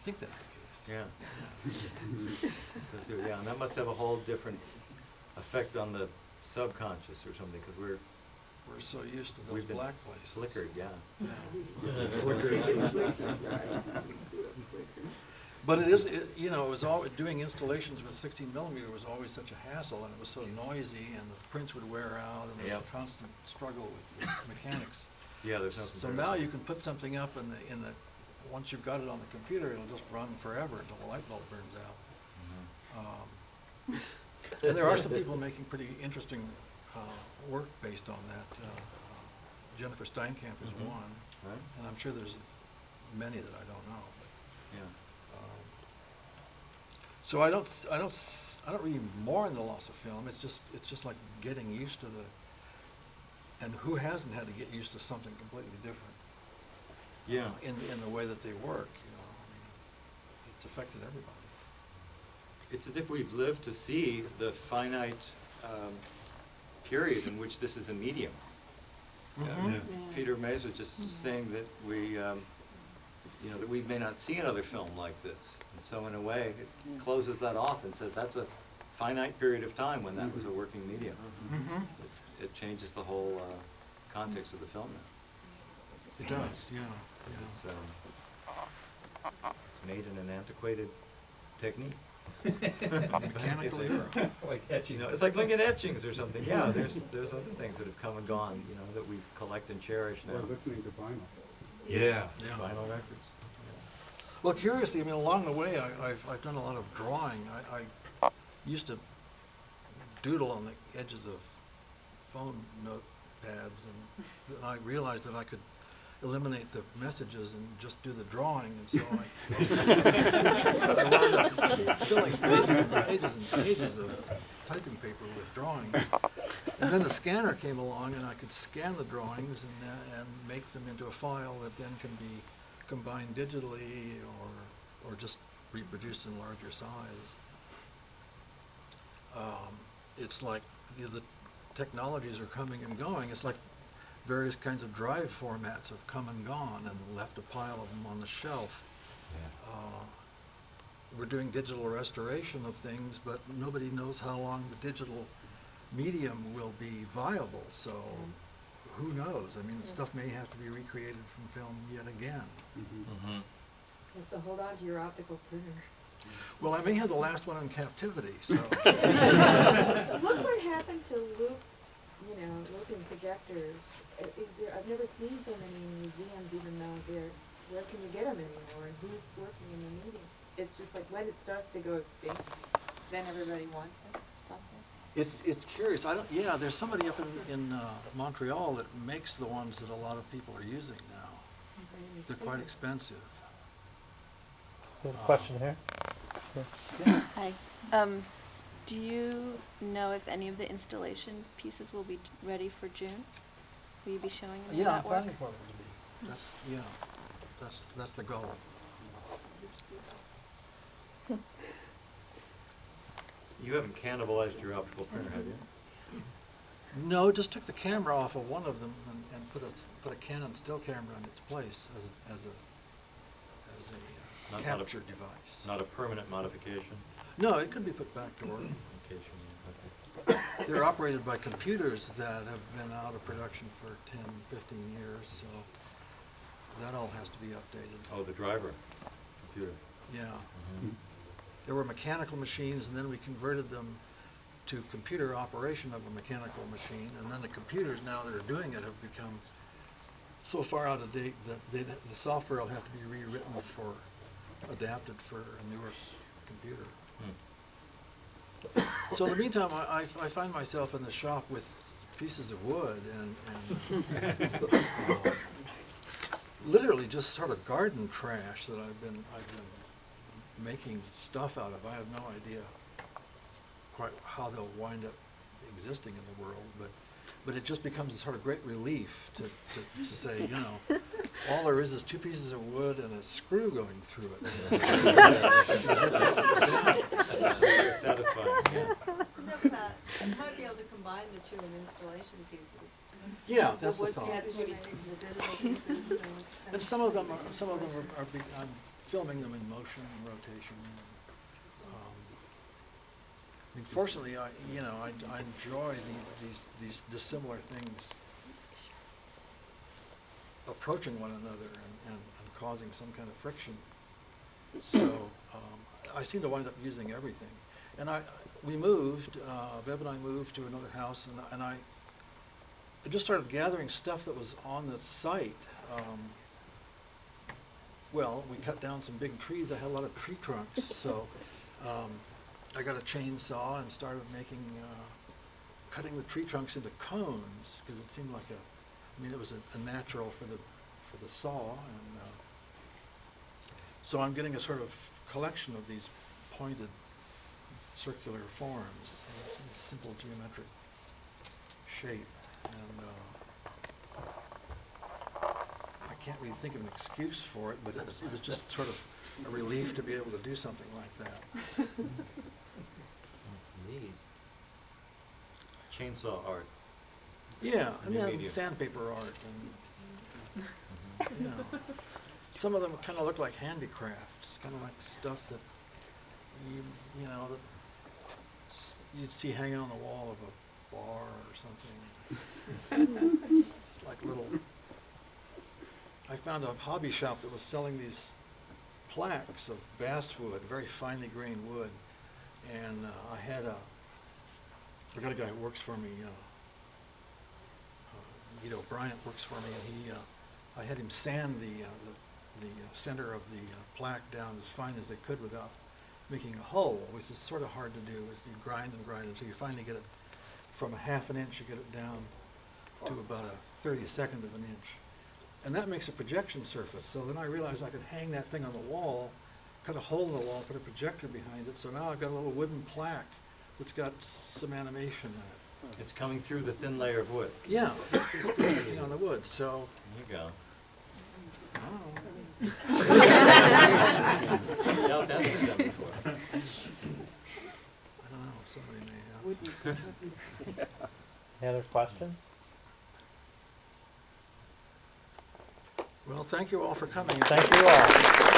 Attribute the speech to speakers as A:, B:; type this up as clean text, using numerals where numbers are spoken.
A: think that's the case.
B: Yeah. So, yeah, and that must have a whole different effect on the subconscious or something, because we're
A: so used to those
B: we've been
A: black places.
B: flickered, yeah.
A: But it is, you know, it was always, doing installations with 16 millimeter was always such a hassle, and it was so noisy, and the prints would wear out, and there was a constant struggle with the mechanics.
B: Yeah, there's no
A: So
B: comparison.
A: now you can put something up in the, once you've got it on the computer, it'll just run forever until the light bulb burns out.
B: Mm-hmm.
A: And there are some people making pretty interesting work based on that. Jennifer Steinkamp is
B: Mhm.
A: one,
B: Right?
A: and I'm sure there's many that I don't know.
B: Yeah.
A: So I don't really mourn the loss of film. It's just like getting used to the, and who hasn't had to get used to something completely different?
B: Yeah.
A: In the way that they work, you know. I mean, it's affected everybody.
B: It's as if we've lived to see the finite period in which this is a medium.
A: Mhm.
C: Yeah.
B: Peter Mays was just saying that we, you know, that we may not see another film like this. And so in a way, it closes that off and says that's a finite period of time when that was a working medium.
A: Mm-hmm.
B: It changes the whole context of the film now.
A: It does, yeah.
B: It's made in an antiquated technique.
A: Mechanical era.
B: Like etching, it's like looking at etchings or something. Yeah, there's other things that have come and gone, you know, that we collect and cherish now.
D: Or listening to vinyl.
B: Yeah,
A: Yeah.
B: vinyl records.
A: Well, curiously, I mean, along the way, I've done a lot of drawing. I used to doodle on the edges of phone notepads, and then I realized that I could eliminate the messages and just do the drawing, and so I wound up filling pages and pages of typing paper with drawings. And then the scanner came along, and I could scan the drawings and make them into a file that then can be combined digitally or just reproduced in larger size. It's like the technologies are coming and going. It's like various kinds of drive formats have come and gone and left a pile of them on the shelf. We're doing digital restoration of things, but nobody knows how long the digital medium will be viable, so who knows? I mean, stuff may have to be recreated from film yet again.
B: Mm-hmm.
C: So hold on to your optical printer.
A: Well, I may have the last one in captivity, so.
C: Look what happened to loop, looping projectors. I've never seen so many in museums, even though where can you get them anymore, and who's working in the medium? It's just like when it starts to go extinct, then everybody wants it or something.
A: It's curious. There's somebody up in Montreal that makes the ones that a lot of people are using now. They're quite expensive.
E: We have a question here.
F: Hi. Do you know if any of the installation pieces will be ready for June? Will you be showing them
A: Yeah, I'm
F: that work?
A: planning for it to be. That's the goal.
B: You haven't cannibalized your optical printer, have you?
A: No, just took the camera off of one of them and put a Canon still camera in its place as a capture device.
B: Not a permanent modification?
A: No, it could be put back to work.
B: Modification, okay.
A: They're operated by computers that have been out of production for 10, 15 years, so that all has to be updated.
B: Oh, the driver, computer.
A: Yeah.
B: Mm-hmm.
A: There were mechanical machines, and then we converted them to computer operation of a mechanical machine, and then the computers now that are doing it have become so far out of date that the software will have to be rewritten adapted for a newer computer. So in the meantime, I find myself in the shop with pieces of wood and literally just sort of garden trash that I've been making stuff out of. I have no idea quite how they'll wind up existing in the world, but it just becomes a sort of great relief to say, all there is two pieces of wood and a screw going through it.
B: Satisfying, yeah.
G: You might be able to combine the two in installation pieces.
A: Yeah, that's the
G: wood
A: thought.
G: pieces with the digital pieces.
A: And some of them are I'm filming them in motion and rotation. I mean, fortunately, I enjoy these dissimilar things approaching one another and causing some kind of friction. So I seem to wind up using everything. And we moved, Bev and I moved to another house, and I just started gathering stuff that was on the site. Well, we cut down some big trees. I had a lot of tree trunks, so I got a chainsaw and started cutting the tree trunks into cones, because it seemed like it was a natural for the saw, and so I'm getting a sort of collection of these pointed circular forms, a simple geometric shape, and I can't really think of an excuse for it, but it was just sort of a relief to be able to do something like that.
B: That's neat. Chainsaw art.
A: Yeah, and
B: New
A: then
B: medium.
A: sandpaper art, and some of them kind of look like handicrafts, kind of like stuff that you'd see hanging on the wall of a bar or something. Like little. I found a hobby shop that was selling these plaques of basswood, very finely grained wood, and I got a guy who works for me. Guido Bryant works for me, and I had him sand the center of the plaque down as fine as they could without making a hole, which is sort of hard to do. Is you grind and grind until you finally get it from a half an inch, you get it down to about a 32nd of an inch. And that makes a projection surface. So then I realized I could hang that thing on the wall, cut a hole in the wall, put a projector behind it. So now I've got a little wooden plaque that's got some animation in it.
B: It's coming through the thin layer of wood.
A: Yeah, on the wood. So
B: There you go.
A: I
B: Doubt that's been done before.
A: don't know. Somebody may have.
E: Any other questions?
A: Well, thank you all for coming.
E: Thank you all.